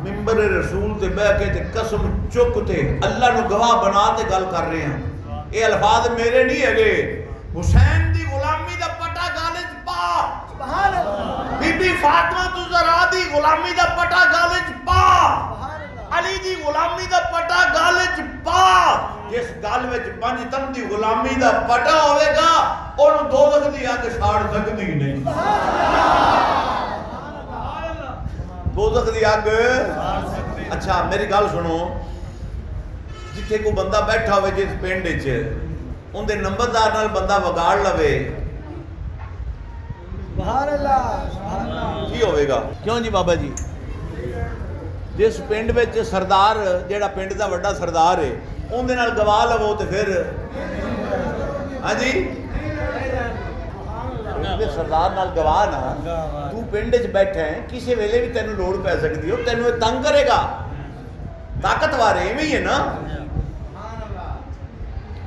मिंबर रसूल ते बह के ते कसम चुक ते अल्लाह नू गवाह बना ते गल कर रहे हैं। ये अल्फाज मेरे नहीं है। हुसैन दी गुलामी दा पटा गाले च पा, सुभान अल्लाह। बीबी फातिमा तू ज़रा दी गुलामी दा पटा गाले च पा, अली दी गुलामी दा पटा गाले च पा। जिस गल विच पंज तन दी गुलामी दा पटा होवेगा ओनू दोज़ख दी अग साड़ सकदी नहीं। दोज़ख दी अग। अच्छा मेरी गल सुनो, जिथे कोई बंदा बैठा होवे जिस पिंड च उनके नंबरदार नाल बंदा वगाड़ लवे की होवेगा? क्यों जी बाबा जी? जिस पिंड विच सरदार जेड़ा पिंड दा वड्डा सरदार है उनके नाल गवा लवो तो फिर हाँ जी सरदार नाल गवा ना, तू पिंड च बैठा है किसी वेले भी तेनू लोड़ पै सकती हो, तेनू तंग करेगा। ताकतवर है इवें ही है ना।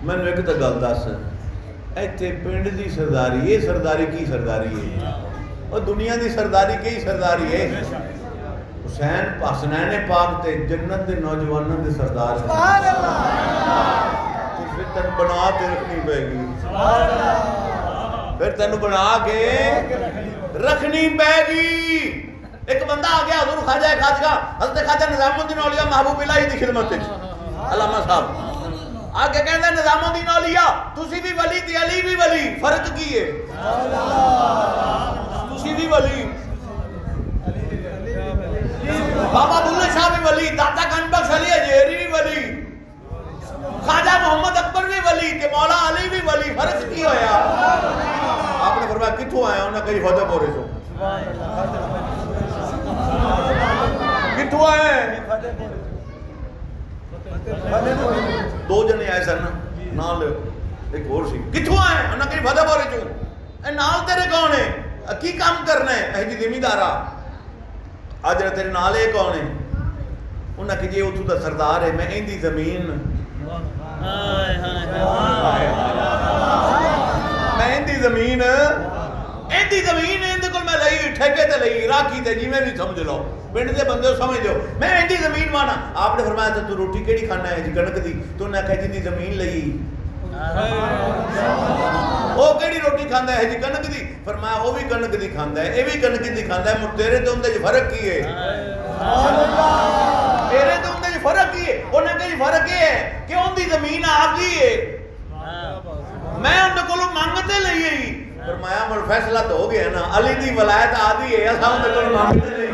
मैनू एक तो गल दस, इत्थे पिंड की सरदारी, ये सरदारी की सरदारी है? और दुनिया की सरदारी की सरदारी है? हुसैन हसनैन पाक ते जन्नत के नौजवानों के सरदार फिर तेन बना के रखनी पैगी, फिर तेन बना के रखनी पैगी। एक बंदा आ गया हज़ूर ख्वाजा खाजगा हज़रत ख्वाजा निज़ामुद्दीन औलिया महबूब इलाही की खिदमत अल्लामा साहब आगे कहते निज़ामुद्दीन औलिया तुसी भी वली ते अली भी वली, फर्क की है? तुसी भी वली, बाबा बुल्ले शाह भी वली, दाता गनबख्श अली अजहरी भी वली, ख्वाजा मोहम्मद अकबर भी वली ते मौला अली भी वली, फर्क की होया? आपने फरमाया कित्थों आया? उन्हें कही फतेहपुर से। कित्थों आए? दो जने आए सन नाल, एक और सी। कित्थों आए? उन्हें कही फतेहपुर चों। ए नाल तेरे कौन है? की काम करना है? ए जी जिमीदारा। आज तेरे नाल ये कौन है? उन्हें कही जी उथों दा सरदार है, मैं इंदी जमीन मैं इंदी जमीन इंदे कोल मैं लई ठेके ते लई राखी ते जिवें भी समझ लो, पिंड दे बंदे समझ लो, मैं इंदी जमीन माना। आपने फरमाया तो तू रोटी केड़ी खाना है जी? कणक दी। तो उन्हें आख्या जिंदी जमीन लई वो केड़ी रोटी खांदा है जी? कणक दी। फरमाया वो भी कणक दी खांदा है, ये भी कणक दी खांदा है, तेरे ते उंदे च फर्क की है? तेरे ते उंदे च फर्क की है? उन्हें कही फर्क ये है कि उनकी जमीन आपकी है, मैं उनके कोलों मंगते लई। फरमाया मुड़ फैसला तो हो गया ना, अली दी वलायत आदि है, असां उनके कोलों मंगते